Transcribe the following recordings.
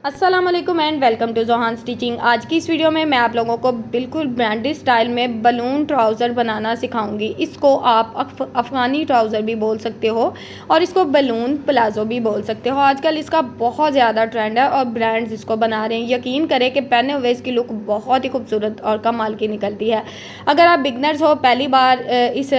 अस्सलाम वालेकुम and welcome to Johan Stitching. आज की इस वीडियो में मैं आप लोगों को बिल्कुल ब्रांडेड स्टाइल में बलून ट्राउज़र बनाना सिखाऊंगी। इसको आप अफ़गानी ट्राउज़र भी बोल सकते हो और इसको बलून प्लाज़ो भी बोल सकते हो। आजकल इसका बहुत ज़्यादा ट्रेंड है और ब्रांड्स इसको बना रहे हैं। यकीन करें कि पहने हुए इसकी लुक बहुत ही खूबसूरत और कमाल की निकलती है। अगर आप बिगनर्स हो, पहली बार इस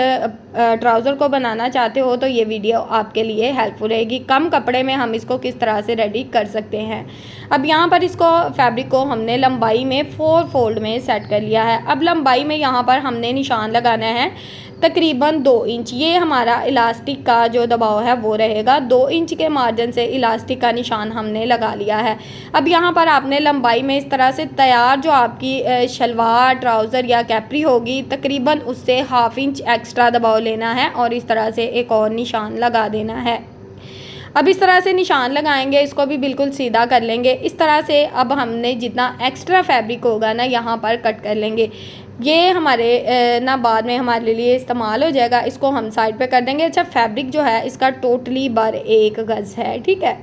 ट्राउज़र को बनाना चाहते हो तो ये वीडियो आपके लिए हेल्पफुल रहेगी। कम कपड़े में हम इसको किस तरह से रेडी कर सकते हैं। अब यहाँ पर इसको फैब्रिक को हमने लंबाई में 4 फोल्ड में सेट कर लिया है। अब लंबाई में यहाँ पर हमने निशान लगाना है तकरीबन 2 इंच। ये हमारा इलास्टिक का जो दबाव है वो रहेगा। 2 इंच के मार्जिन से इलास्टिक का निशान हमने लगा लिया है। अब यहाँ पर आपने लंबाई में इस तरह से तैयार जो आपकी शलवार, ट्राउज़र या कैप्री होगी तकरीबन उससे 1/2 इंच एक्स्ट्रा दबाव लेना है और इस तरह से एक और निशान लगा देना है। अब इस तरह से निशान लगाएंगे, इसको भी बिल्कुल सीधा कर लेंगे। इस तरह से अब हमने जितना एक्स्ट्रा फैब्रिक होगा ना यहाँ पर कट कर लेंगे। ये हमारे ना बाद में हमारे लिए इस्तेमाल हो जाएगा। इसको हम साइड पे कर देंगे। अच्छा, फैब्रिक जो है इसका टोटली 1 गज़ है, ठीक है।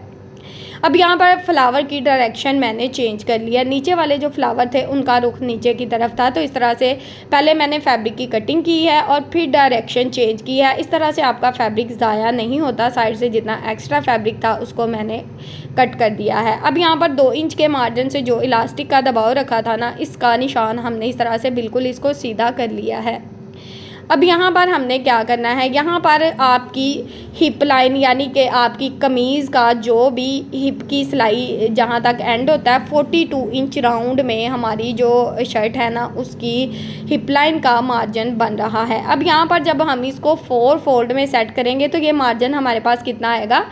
अब यहाँ पर फ्लावर की डायरेक्शन मैंने चेंज कर लिया। नीचे वाले जो फ्लावर थे उनका रुख नीचे की तरफ था, तो इस तरह से पहले मैंने फैब्रिक की कटिंग की है और फिर डायरेक्शन चेंज की है। इस तरह से आपका फैब्रिक ज़ाया नहीं होता। साइड से जितना एक्स्ट्रा फैब्रिक था उसको मैंने कट कर दिया है। अब यहाँ पर 2 इंच के मार्जिन से जो इलास्टिक का दबाव रखा था ना, इसका निशान हमने इस तरह से बिल्कुल इसको सीधा कर लिया है। अब यहाँ पर हमने क्या करना है, यहाँ पर आपकी हिप लाइन यानी कि आपकी कमीज़ का जो भी हिप की सिलाई जहाँ तक एंड होता है 42 इंच राउंड में हमारी जो शर्ट है ना उसकी हिप लाइन का मार्जिन बन रहा है। अब यहाँ पर जब हम इसको 4 फोल्ड में सेट करेंगे तो ये मार्जिन हमारे पास कितना आएगा,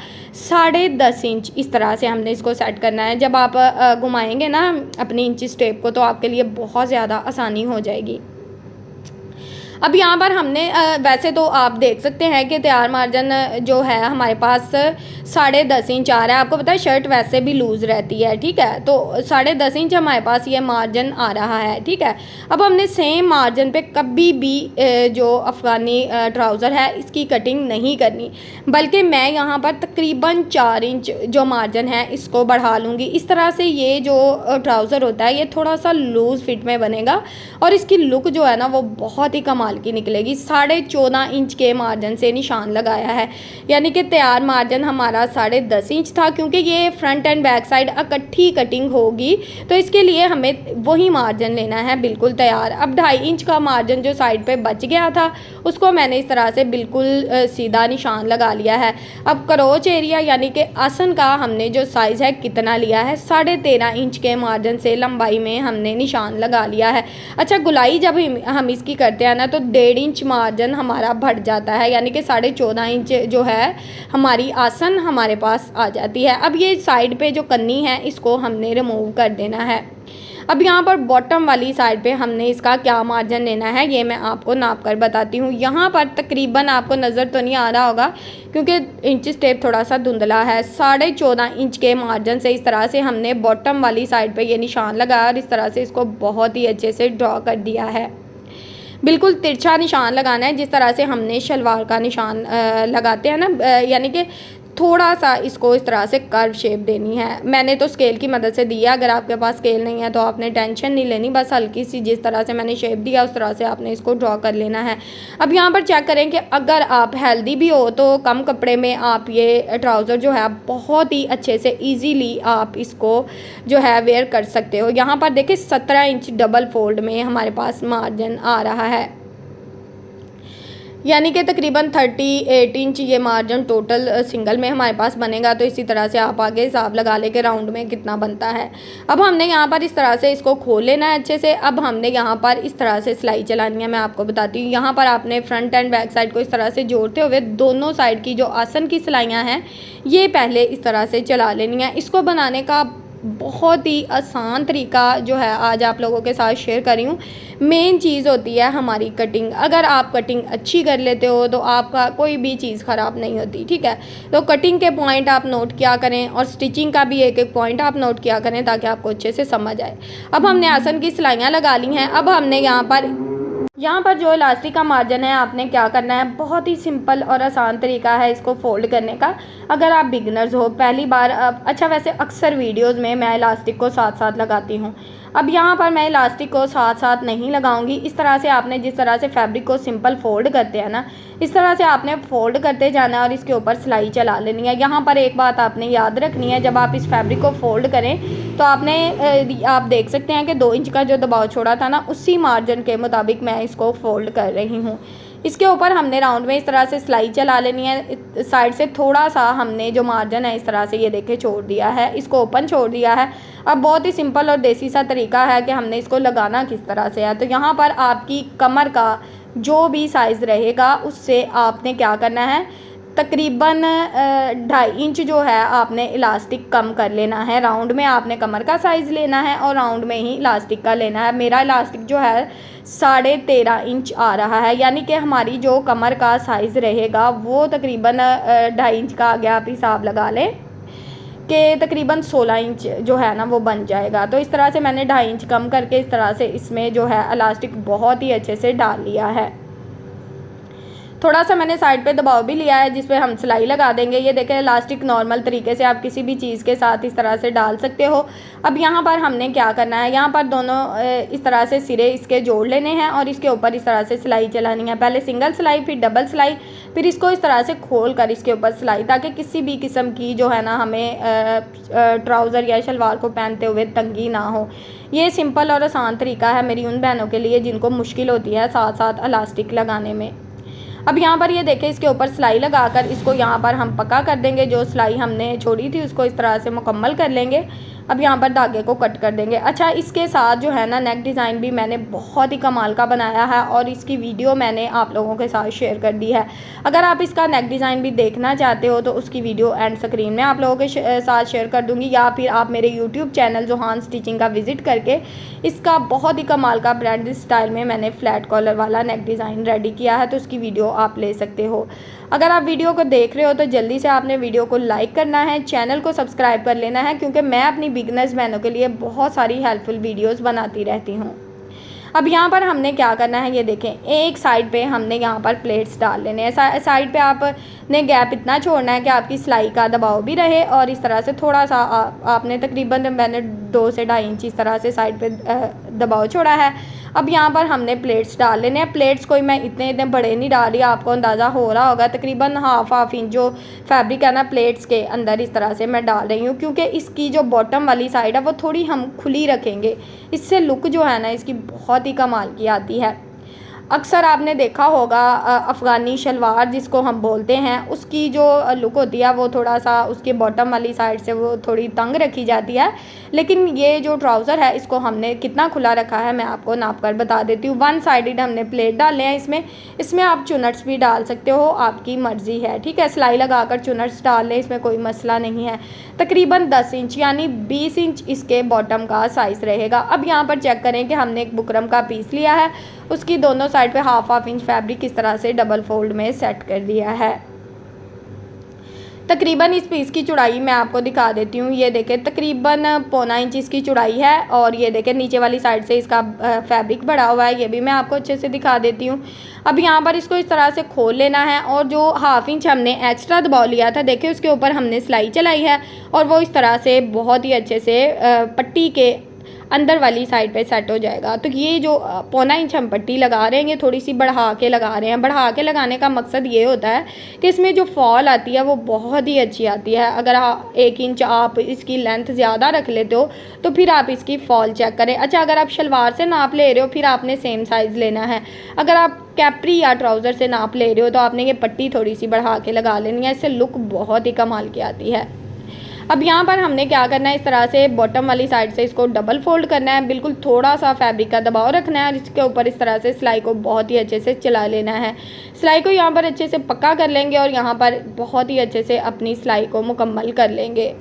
10.5 इंच। इस तरह से हमने इसको सेट करना है। जब आप घुमाएंगे ना अपनी इंच टेप को तो आपके लिए बहुत ज़्यादा आसानी हो जाएगी। अब यहाँ पर हमने वैसे तो आप देख सकते हैं कि तैयार मार्जिन जो है हमारे पास 10.5 इंच आ रहा है। आपको पता है शर्ट वैसे भी लूज़ रहती है, ठीक है, तो 10.5 इंच हमारे पास ये मार्जिन आ रहा है, ठीक है। अब हमने सेम मार्जिन पे कभी भी जो अफ़गानी ट्राउज़र है इसकी कटिंग नहीं करनी, बल्कि मैं यहाँ पर तकरीबन 4 इंच जो मार्जिन है इसको बढ़ा लूँगी। इस तरह से ये जो ट्राउज़र होता है ये थोड़ा सा लूज़ फिट में बनेगा और इसकी लुक जो है ना वो बहुत ही कमाल की निकलेगी। 14.5 इंच के मार्जिन से निशान लगाया है, यानी कि तैयार मार्जिन हमारा 10.5 इंच था। क्योंकि ये फ्रंट एंड बैक साइड इकट्ठी कटिंग होगी तो इसके लिए हमें वही मार्जिन लेना है बिल्कुल तैयार। अब 2.5 इंच का मार्जिन जो साइड पे बच गया था उसको मैंने इस तरह से बिल्कुल सीधा निशान लगा लिया है। अब क्रोच एरिया यानी कि आसन का हमने जो साइज़ है कितना लिया है, 13.5 इंच के मार्जिन से लंबाई में हमने निशान लगा लिया है। अच्छा, गुलाई जब हम इसकी करते हैं ना तो 1.5 इंच मार्जिन हमारा बढ़ जाता है, यानी कि 14.5 इंच जो है हमारी आसन हमारे पास आ जाती है। अब ये साइड पे जो कन्नी है इसको हमने रिमूव कर देना है। अब यहाँ पर बॉटम वाली साइड पे हमने इसका क्या मार्जिन लेना है ये मैं आपको नाप कर बताती हूँ। यहाँ पर तकरीबन आपको नज़र तो नहीं आ रहा होगा क्योंकि इंच टेप थोड़ा सा धुंधला है। 14.5 इंच के मार्जिन से इस तरह से हमने बॉटम वाली साइड पे ये निशान लगाया और इस तरह से इसको बहुत ही अच्छे से ड्रॉ कर दिया है। बिल्कुल तिरछा निशान लगाना है जिस तरह से हमने शलवार का निशान लगाते हैं ना, यानी कि थोड़ा सा इसको इस तरह से कर्व शेप देनी है। मैंने तो स्केल की मदद से दिया, अगर आपके पास स्केल नहीं है तो आपने टेंशन नहीं लेनी, बस हल्की सी जिस तरह से मैंने शेप दिया उस तरह से आपने इसको ड्रॉ कर लेना है। अब यहाँ पर चेक करें कि अगर आप हेल्दी भी हो तो कम कपड़े में आप ये ट्राउज़र जो है बहुत ही अच्छे से ईजीली आप इसको जो है वेयर कर सकते हो। यहाँ पर देखिए 17 इंच डबल फोल्ड में हमारे पास मार्जिन आ रहा है, यानी कि तकरीबन 38 इंच ये मार्जिन टोटल सिंगल में हमारे पास बनेगा। तो इसी तरह से आप आगे हिसाब लगा ले के राउंड में कितना बनता है। अब हमने यहाँ पर इस तरह से इसको खोल लेना है अच्छे से। अब हमने यहाँ पर इस तरह से सिलाई चलानी है, मैं आपको बताती हूँ। यहाँ पर आपने फ्रंट एंड बैक साइड को इस तरह से जोड़ते हुए दोनों साइड की जो आसन की सिलाइयाँ हैं ये पहले इस तरह से चला लेनी है। इसको बनाने का बहुत ही आसान तरीका जो है आज आप लोगों के साथ शेयर कर रही हूँ। मेन चीज़ होती है हमारी कटिंग। अगर आप कटिंग अच्छी कर लेते हो तो आपका कोई भी चीज़ ख़राब नहीं होती, ठीक है। तो कटिंग के पॉइंट आप नोट किया करें और स्टिचिंग का भी एक एक पॉइंट आप नोट किया करें ताकि आपको अच्छे से समझ आए। अब हमने आसन की सिलाइयाँ लगा ली हैं। अब हमने यहाँ पर यहाँ पर जो इलास्टिक का मार्जिन है आपने क्या करना है, बहुत ही सिंपल और आसान तरीका है इसको फ़ोल्ड करने का। अगर आप बिगिनर्स हो, पहली बार अच्छा वैसे अक्सर वीडियोस में मैं इलास्टिक को साथ साथ लगाती हूँ। अब यहाँ पर मैं इलास्टिक को साथ साथ नहीं लगाऊंगी। इस तरह से आपने जिस तरह से फैब्रिक को सिंपल फ़ोल्ड करते हैं ना, इस तरह से आपने फ़ोल्ड करते जाना है और इसके ऊपर सिलाई चला लेनी है। यहाँ पर एक बात आपने याद रखनी है, जब आप इस फैब्रिक को फ़ोल्ड करें तो आप देख सकते हैं कि 2 इंच का जो दबाव छोड़ा था ना, उसी मार्जिन के मुताबिक मैं इसको फ़ोल्ड कर रही हूँ। इसके ऊपर हमने राउंड में इस तरह से सिलाई चला लेनी है। साइड से थोड़ा सा हमने जो मार्जिन है इस तरह से ये देखे छोड़ दिया है, इसको ओपन छोड़ दिया है। अब बहुत ही सिंपल और देसी सा तरीका है कि हमने इसको लगाना किस तरह से है। तो यहाँ पर आपकी कमर का जो भी साइज़ रहेगा उससे आपने क्या करना है, तकरीबन 2.5 इंच जो है आपने इलास्टिक कम कर लेना है। राउंड में आपने कमर का साइज़ लेना है और राउंड में ही इलास्टिक का लेना है। मेरा इलास्टिक जो है 13.5 इंच आ रहा है, यानी कि हमारी जो कमर का साइज़ रहेगा वो तकरीबन 2.5 इंच का, आगे आप हिसाब लगा लें कि तकरीबन 16 इंच जो है ना वो बन जाएगा। तो इस तरह से मैंने 2.5 इंच कम करके इस तरह से इसमें जो है इलास्टिक बहुत ही अच्छे से डाल लिया है। थोड़ा सा मैंने साइड पे दबाव भी लिया है जिस पे हम सिलाई लगा देंगे। ये देखें, इलास्टिक नॉर्मल तरीके से आप किसी भी चीज़ के साथ इस तरह से डाल सकते हो। अब यहाँ पर हमने क्या करना है, यहाँ पर दोनों इस तरह से सिरे इसके जोड़ लेने हैं और इसके ऊपर इस तरह से सिलाई चलानी है। पहले सिंगल सिलाई, फिर डबल सिलाई, फिर इसको इस तरह से खोल कर इसके ऊपर सिलाई, ताकि किसी भी किस्म की जो है ना हमें ट्राउज़र या शलवार को पहनते हुए तंगी ना हो। ये सिंपल और आसान तरीका है मेरी उन बहनों के लिए जिनको मुश्किल होती है साथ साथ इलास्टिक लगाने में। अब यहाँ पर ये देखें, इसके ऊपर सिलाई लगाकर इसको यहाँ पर हम पक्का कर देंगे। जो सिलाई हमने छोड़ी थी उसको इस तरह से मुकम्मल कर लेंगे। अब यहाँ पर धागे को कट कर देंगे। अच्छा, इसके साथ जो है ना नेक डिज़ाइन भी मैंने बहुत ही कमाल का बनाया है और इसकी वीडियो मैंने आप लोगों के साथ शेयर कर दी है। अगर आप इसका नेक डिज़ाइन भी देखना चाहते हो तो उसकी वीडियो एंड स्क्रीन में आप लोगों के साथ शेयर कर दूँगी, या फिर आप मेरे यूट्यूब चैनल जोहान स्टिचिंग का विज़िट करके इसका बहुत ही कमाल का ब्रांडेड स्टाइल में मैंने फ्लैट कॉलर वाला नेक डिज़ाइन रेडी किया है, तो उसकी वीडियो आप ले सकते हो। अगर आप वीडियो को देख रहे हो तो जल्दी से आपने वीडियो को लाइक करना है, चैनल को सब्सक्राइब कर लेना है, क्योंकि मैं अपनी बिगनर्स बहनों के लिए बहुत सारी हेल्पफुल वीडियोस बनाती रहती हूँ। अब यहाँ पर हमने क्या करना है, ये देखें, एक साइड पे हमने यहाँ पर प्लेट्स डाल लेने हैं। साइड पे आपने गैप इतना छोड़ना है कि आपकी सिलाई का दबाव भी रहे और इस तरह से थोड़ा सा आपने तकरीबन मैंने 2 से 2.5 इंच इस तरह से साइड पे दबाव छोड़ा है। अब यहाँ पर हमने प्लेट्स डाल लेने हैं। प्लेट्स कोई मैं इतने बड़े नहीं डाल रही, आपको अंदाज़ा हो रहा होगा, तकरीबन हाफ इंच जो फैब्रिक है ना प्लेट्स के अंदर इस तरह से मैं डाल रही हूँ, क्योंकि इसकी जो बॉटम वाली साइड है वो थोड़ी हम खुली रखेंगे। इससे लुक जो है ना इसकी बहुत ही कमाल की आती है। अक्सर आपने देखा होगा अफ़गानी शलवार जिसको हम बोलते हैं, उसकी जो लुक होती है वो थोड़ा सा उसके बॉटम वाली साइड से वो थोड़ी तंग रखी जाती है, लेकिन ये जो ट्राउज़र है इसको हमने कितना खुला रखा है मैं आपको नाप कर बता देती हूँ। 1 साइडेड हमने प्लेट डाले हैं इसमें आप चुनट्स भी डाल सकते हो, आपकी मर्ज़ी है, ठीक है। सिलाई लगाकर चुनट्स डाल लें, इसमें कोई मसला नहीं है। तकरीबन 10 इंच यानी 20 इंच इसके बॉटम का साइज़ रहेगा। अब यहाँ पर चेक करें कि हमने एक बुकरम का पीस लिया है, उसकी दोनों साइड पे हाफ इंच फैब्रिक इस तरह से डबल फोल्ड में सेट कर दिया है। तकरीबन इस पीस की चौड़ाई मैं आपको दिखा देती हूँ। ये देखें, तकरीबन 1.25 इंच इसकी चौड़ाई है और ये देखें नीचे वाली साइड से इसका फैब्रिक बढ़ा हुआ है, ये भी मैं आपको अच्छे से दिखा देती हूँ। अब यहाँ पर इसको इस तरह से खोल लेना है और जो हाफ इंच हमने एक्स्ट्रा दबाव लिया था, देखिए उसके ऊपर हमने सिलाई चलाई है और वो इस तरह से बहुत ही अच्छे से पट्टी के अंदर वाली साइड पे सेट हो जाएगा। तो ये जो 1.25 इंच हम पट्टी लगा रहे हैं ये थोड़ी सी बढ़ा के लगा रहे हैं। बढ़ा के लगाने का मकसद ये होता है कि इसमें जो फॉल आती है वो बहुत ही अच्छी आती है। अगर 1 इंच आप इसकी लेंथ ज़्यादा रख लेते हो तो फिर आप इसकी फॉल चेक करें। अच्छा, अगर आप शलवार से नाप ले रहे हो फिर आपने सेम साइज़ लेना है। अगर आप कैप्री या ट्राउज़र से नाप ले रहे हो तो आपने ये पट्टी थोड़ी सी बढ़ा के लगा लेनी है, इससे लुक बहुत ही कमाल की आती है। अब यहाँ पर हमने क्या करना है, इस तरह से बॉटम वाली साइड से इसको डबल फोल्ड करना है, बिल्कुल थोड़ा सा फैब्रिक का दबाव रखना है और इसके ऊपर इस तरह से सिलाई को बहुत ही अच्छे से चला लेना है। सिलाई को यहाँ पर अच्छे से पक्का कर लेंगे और यहाँ पर बहुत ही अच्छे से अपनी सिलाई को मुकम्मल कर लेंगे।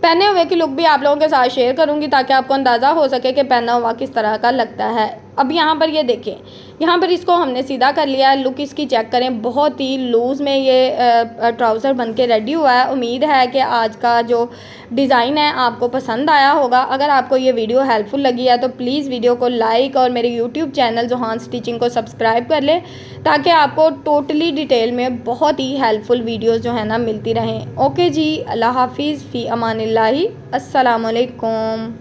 पहने हुए की लुक भी आप लोगों के साथ शेयर करूंगी ताकि आपको अंदाज़ा हो सके कि पहना हुआ किस तरह का लगता है। अब यहाँ पर ये देखें, यहाँ पर इसको हमने सीधा कर लिया है। लुक इसकी चेक करें, बहुत ही लूज़ में ये ट्राउज़र बन के रेडी हुआ है। उम्मीद है कि आज का जो डिज़ाइन है आपको पसंद आया होगा। अगर आपको ये वीडियो हेल्पफुल लगी है तो प्लीज़ वीडियो को लाइक और मेरे यूट्यूब चैनल जोहान स्टिचिंग को सब्सक्राइब कर लें, ताकि आपको टोटली डिटेल में बहुत ही हेल्पफुल वीडियोज़ जो है ना मिलती रहें। ओके जी, अल्लाह हाफिज़, फ़ी अमानिल्लाहि, अस्सलाम वालेकुम।